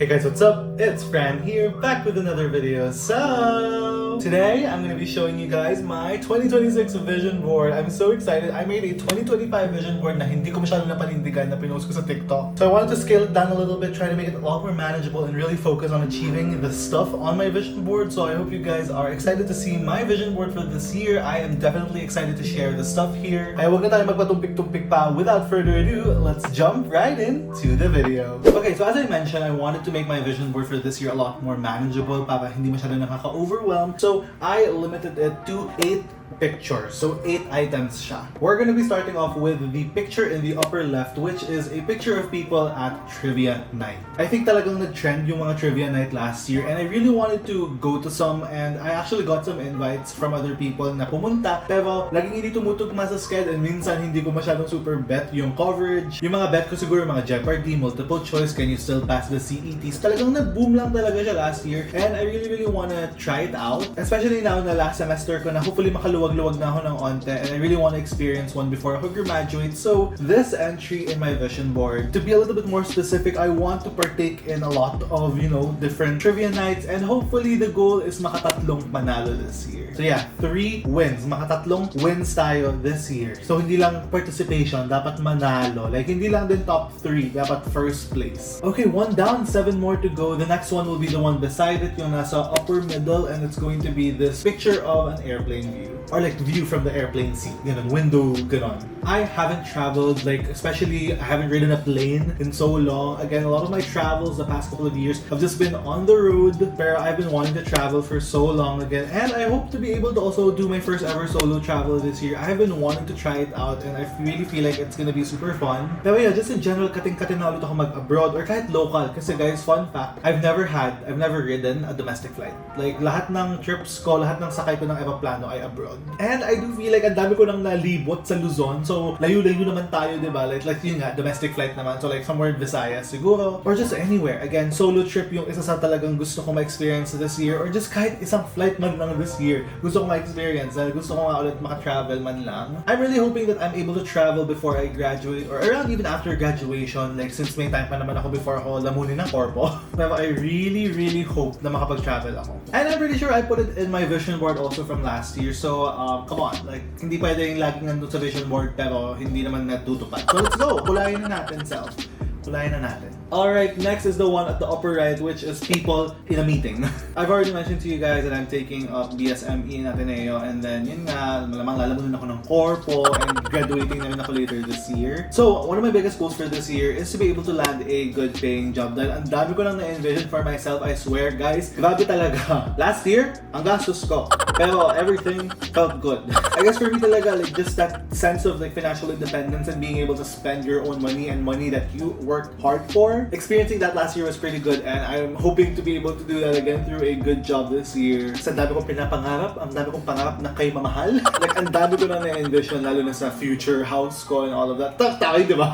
Hey guys, what's up? It's Fran here, back with another video. So, today I'm going to be showing you guys my 2026 vision board. I'm so excited. I made a 2025 vision board na hindi ko masyado napanindigan na pinost ko sa TikTok. So I wanted to scale it down a little bit, try to make it a lot more manageable and really focus on achieving the stuff on my vision board. So I hope you guys are excited to see my vision board for this year. I am definitely excited to share the stuff here. Ay, huwag na tayo magpatumpik-tumpik pa. Without further ado, let's jump right into the video. Okay, so as I mentioned, I wanted to make my vision board for this year a lot more manageable para hindi masyado nakaka-overwhelm. So I limited it to 8 pictures. So 8 items siya. We're gonna be starting off with the picture in the upper left, which is a picture of people at trivia night. I think talagang nag-trend yung mga trivia night last year and I really wanted to go to some and I actually got some invites from other people na pumunta pero laging hindi tumutugma sa schedule and minsan hindi ko masyadong super bet yung coverage. Yung mga bet ko siguro mga Jeopardy, multiple choice, can you still pass the CETs? Talagang nag-boom lang talaga siya last year and I really wanna try it out. Especially now na last semester ko na hopefully makaluwag-luwag na ako ng onte and I really want to experience one before ako graduate. So this entry in my vision board, to be a little bit more specific, I want to partake in a lot of, different trivia nights and hopefully the goal is makatatlong panalo this year. So yeah, 3 wins. Makatatlong wins tayo this year. So hindi lang participation, dapat manalo. Like hindi lang din top 3, dapat first place. Okay, 1 down, 7 more to go. The next one will be the one beside it, yung nasa upper middle, and it's going to be this picture of an airplane view. Or like view from the airplane seat, window, ganon. I haven't traveled, especially I haven't ridden a plane in so long. Again, a lot of my travels the past couple of years have just been on the road, pero I've been wanting to travel for so long again. And I hope to be able to also do my first ever solo travel this year. I've been wanting to try it out and I really feel like it's gonna be super fun. Pero yeah, just in general, kating-kating na ulit ako mag-abroad or kahit local. Kasi guys, fun fact, I've never ridden a domestic flight. Like, lahat ng trips ko, lahat ng sakay ko ng eroplano ay abroad. And I do feel like ang dami ko nang nalibot sa Luzon. So, layo-layo naman tayo, diba? Like yun nga, domestic flight naman. So, like somewhere in Visayas siguro. Or just anywhere. Again, solo trip yung isa sa talagang gusto ko ma-experience this year. Or just kahit isang flight man lang this year. Gusto ko ma-experience. Gusto ko nga ulit maka-travel man lang. I'm really hoping that I'm able to travel before I graduate. Or around even after graduation. Like, since may time pa naman ako before ako lamunin ng korpo. Pero I really hope na makapag-travel ako. And I'm pretty sure I put it in my vision board also from last year. So, come on, hindi pwede yung laging nandun sa vision board pero hindi naman natutupad. So let's go! Kulayin na natin, self. Kulayin na natin. Alright, next is the one at the upper right, which is people in a meeting. I've already mentioned to you guys that I'm taking up BSME in Ateneo and then yun nga, malamang lalamunin ako ng corpo and graduating na rin ako later this year. So, one of my biggest goals for this year is to be able to land a good paying job dahil ang dami ko lang na-envision for myself, I swear guys. Grabe talaga. Last year, ang gastos ko. Pero everything felt good. I guess for me talaga, just that sense of financial independence and being able to spend your own money and money that you worked hard for. Experiencing that last year was pretty good and I'm hoping to be able to do that again through a good job this year. Sa dami kong pinapangarap, ang dami kong pangarap na kay mamahal. Ang dami ko na na-envision lalo na sa future house ko and all of that. Tayo, di ba?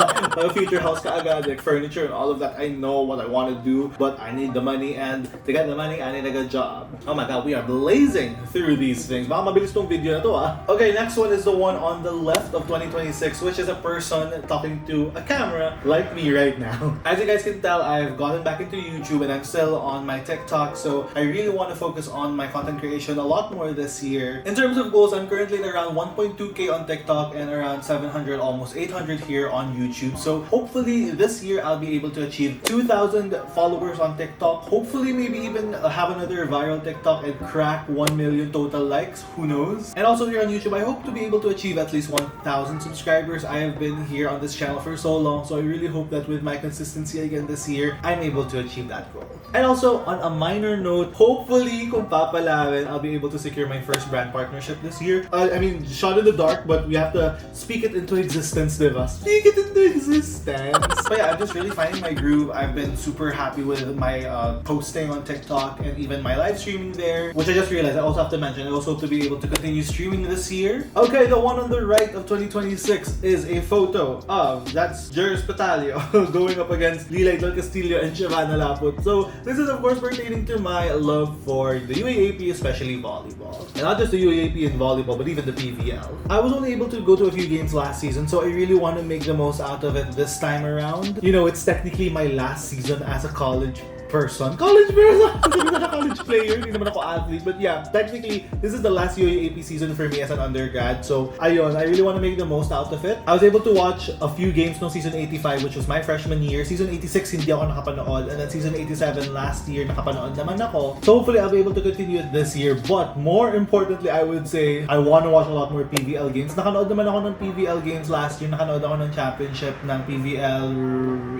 Future house ka agad, furniture and all of that. I know what I want to do, but I need the money and to get the money, I need a good job. Oh my god, we are blazing through these things. Baka mabilis tong video na to Okay, next one is the one on the left of 2026, which is a person talking to a camera like me right now. As you guys can tell, I've gotten back into YouTube and I'm still on my TikTok, so I really want to focus on my content creation a lot more this year. In terms of goals, I'm currently at around 1.2k on TikTok and around 700, almost 800 here on YouTube. So hopefully this year I'll be able to achieve 2,000 followers on TikTok. Hopefully maybe even have another viral TikTok and crack 1 million total likes. Who knows? And also here on YouTube, I hope to be able to achieve at least 1,000 subscribers. I have been here on this channel for so long, so I really hope that with my consistency again this year, I'm able to achieve that goal. And also, on a minor note, hopefully, kung papalawin, I'll be able to secure my first brand partnership this year. I mean, shot in the dark, but we have to speak it into existence, diba? Speak it into existence! But yeah, I'm just really finding my groove. I've been super happy with my posting on TikTok and even my live streaming there, which I just realized I also have to mention. I also hope to be able to continue streaming this year. Okay, the one on the right of 2026 is a photo of, that's Jerz Patalio going up against Lilay Del Castillo and Shavana Laput. So this is of course pertaining to my love for the UAAP, especially volleyball. And not just the UAAP and volleyball, but even the PVL. I was only able to go to a few games last season, so I really want to make the most out of it this time around. It's technically my last season as a college person. College person! Hindi naman ako college player, hindi naman ako athlete. But yeah, technically, this is the last UAAP season for me as an undergrad. So, ayun, I really want to make the most out of it. I was able to watch a few games no season 85, which was my freshman year. Season 86, hindi ako nakapanood. And then season 87 last year, nakapanood naman ako. So hopefully, I'll be able to continue it this year. But more importantly, I would say, I want to watch a lot more PVL games. Nakanood naman ako ng PVL games last year. Nakanood ako ng championship ng PVL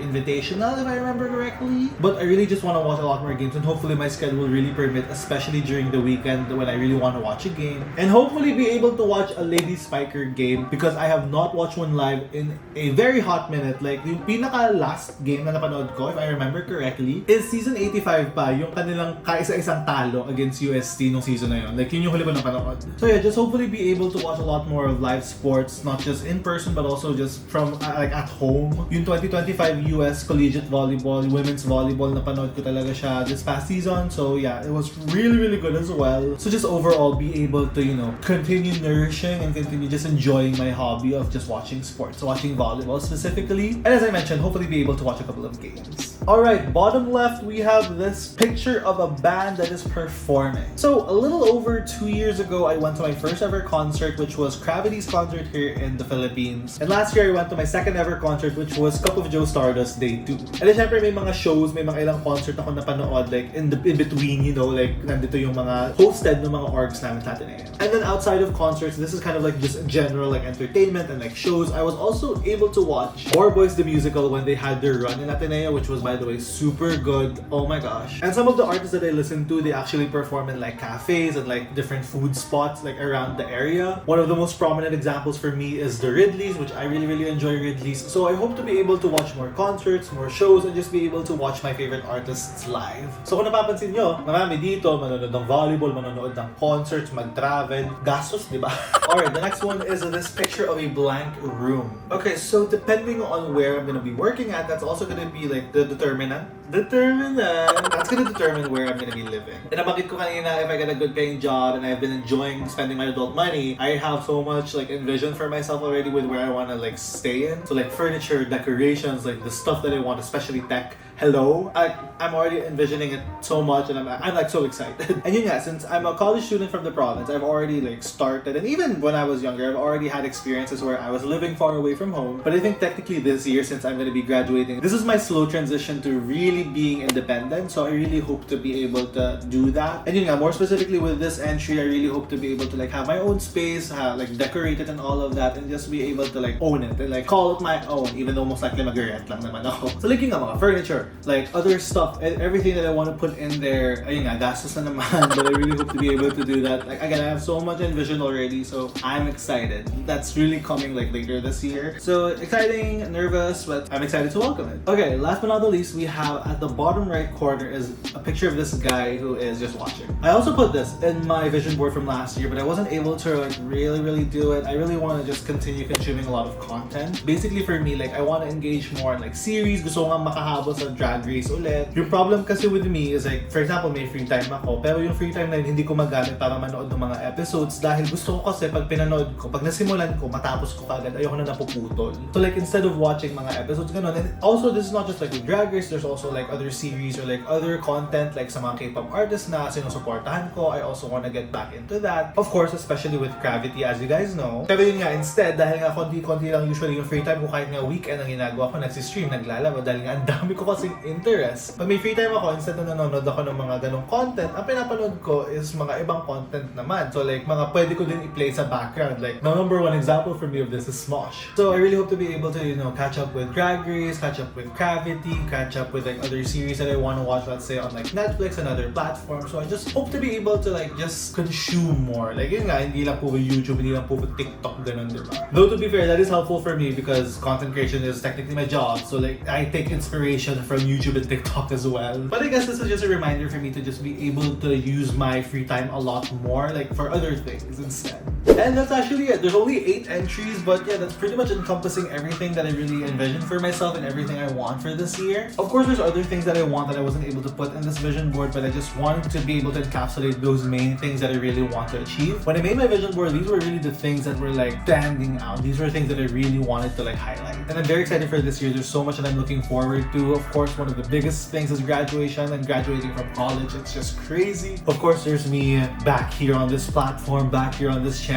Invitational, if I remember correctly. But I really just want to watch a lot more games. And hopefully, my schedule will really permit, especially during the weekend when I really want to watch a game. And hopefully, be able to watch a Lady Spiker game because I have not watched one live in a very hot minute. Like, yung pinaka-last game na napanood ko, if I remember correctly, is season 85 pa, yung kanilang kaisa-isang talo against UST nung season na yun. Like, yun yung huli ko napanood. So yeah, just hopefully be able to watch a lot more of live sports, not just in person, but also just from, like, at home. Yung 2025 US Collegiate Volleyball, Women's Volleyball, napanood ko talaga siya this past season. So yeah, it was really, really good as well. So just overall, be able to, you know, continue nourishing and continue just enjoying my hobby of just watching sports, watching volleyball specifically. And as I mentioned, hopefully be able to watch a couple of games. Alright, bottom left, we have this picture of a band that is performing. So a little over 2 years ago, I went to my first ever concert, which was Gravity's concert here in the Philippines. And last year, I went to my second ever concert, which was Cup of Joe Stardust Day 2. And then syempre may mga shows, may mga ilang concert ako napanood, like in between, you know, like nandito yung mga hosted ng mga orgs namin sa Ateneo. And then outside of concerts, this is kind of like just general like entertainment and like shows. I was also able to watch More Boys the Musical when they had their run in Ateneo, which was, by the way, super good. Oh my gosh. And some of the artists that I listened to, they actually perform in like cafes and like different food spots like around the area. One of the most prominent examples for me is the Ridleys, which I really, really enjoy Ridleys. So I hope to be able to watch more concerts, more shows, and just be able to watch my favorite artists live. So kung napapansin nyo, marami dito, manonood ng volleyball, manonood ng concerts, mag-travel, gastos, di ba? Alright, the next one is this picture of a blank room. Okay, so depending on where I'm gonna be working at, that's also gonna be like the determinant. That's gonna determine where I'm gonna be living. And nabanggit ko kanina, if I get a good paying job and I've been enjoying spending my adult money, I have so much like envision for myself already with where I wanna like stay in. So like furniture, decorations, like the stuff that I want, especially tech. Hello? I'm already envisioning it so much and I'm like so excited. And yun nga, since I'm a college student from the province, I've already like started, and even when I was younger, I've already had experiences where I was living far away from home. But I think technically this year, since I'm gonna be graduating, this is my slow transition to really being independent. So I really hope to be able to do that. And yun nga, more specifically with this entry, I really hope to be able to like have my own space, like decorate it and all of that, and just be able to like own it and like call it my own, even though most likely mag-rent lang naman ako. So like yung mga furniture, like other stuff, everything that I want to put in there, ayun nga, gastos na naman, but I really hope to be able to do that. Like again, I have so much envision already, so I'm excited. That's really coming like later this year. So exciting, nervous, but I'm excited to welcome it. Okay, last but not the least, we have at the bottom right corner is a picture of this guy who is just watching. I also put this in my vision board from last year, but I wasn't able to like really do it. I really want to just continue consuming a lot of content. Basically for me, like I want to engage more in like series. Gusto ko nga makahabol sa Drag Race ulit. Yung problem kasi with me is like, for example, may free time ako, pero yung free time na yun, hindi ko magamit para manood ng mga episodes dahil gusto ko kasi pag pinanood ko, pag nasimulan ko, matapos ko kagad, ayoko na napuputol. So like, instead of watching mga episodes, ganun. And also, this is not just like with Drag Race, there's also like other series or like other content like sa mga K-pop artists na sinusuportahan ko. I also want to get back into that. Of course, especially with Gravity, as you guys know. Pero yun nga, instead, dahil nga konti-konti lang usually yung free time ko, kahit nga weekend ang ginagawa ko, nagsistream, naglalaro, dahil nga ang dami ko kasing interest. Pag may free time ako, instead na nanonood ako ng mga ganong content, ang pinapanood ko is mga ibang content naman. So like, mga pwede ko din i-play sa background. Like, the number one example for me of this is Smosh. So I really hope to be able to, you know, catch up with Drag Race, catch up with Gravity, catch up with like other series that I want to watch, let's say on like Netflix and other platforms. So I just hope to be able to like just consume more. Like yun nga, hindi lang po with YouTube, hindi lang po with TikTok, ganun, diba? Though to be fair, that is helpful for me because content creation is technically my job. So like, I take inspiration from YouTube and TikTok as well. But I guess this is just a reminder for me to just be able to use my free time a lot more, like for other things instead. And that's actually it. There's only 8 entries, but yeah, that's pretty much encompassing everything that I really envisioned for myself and everything I want for this year. Of course, there's other things that I want that I wasn't able to put in this vision board, but I just wanted to be able to encapsulate those main things that I really want to achieve. When I made my vision board, these were really the things that were like standing out. These were things that I really wanted to like highlight. And I'm very excited for this year. There's so much that I'm looking forward to. Of course, one of the biggest things is graduation and graduating from college. It's just crazy. Of course, there's me back here on this platform, back here on this channel.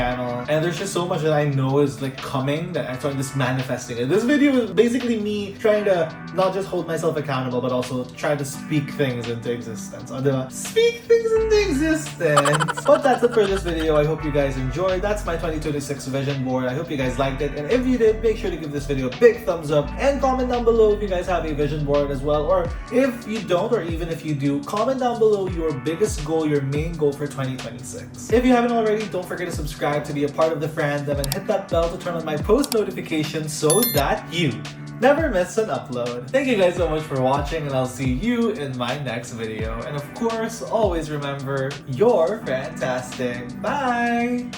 And there's just so much that I know is like coming that I'm just manifesting it. This video is basically me trying to not just hold myself accountable, but also try to speak things into existence. Speak things into existence. But that's it for this video. I hope you guys enjoyed. That's my 2026 vision board. I hope you guys liked it. And if you did, make sure to give this video a big thumbs up and comment down below if you guys have a vision board as well. Or if you don't, or even if you do, comment down below your biggest goal, your main goal for 2026. If you haven't already, don't forget to subscribe to be a part of the Frandom and hit that bell to turn on my post notifications so that you never miss an upload. Thank you guys so much for watching, and I'll see you in my next video. And of course, always remember, you're fantastic. Bye!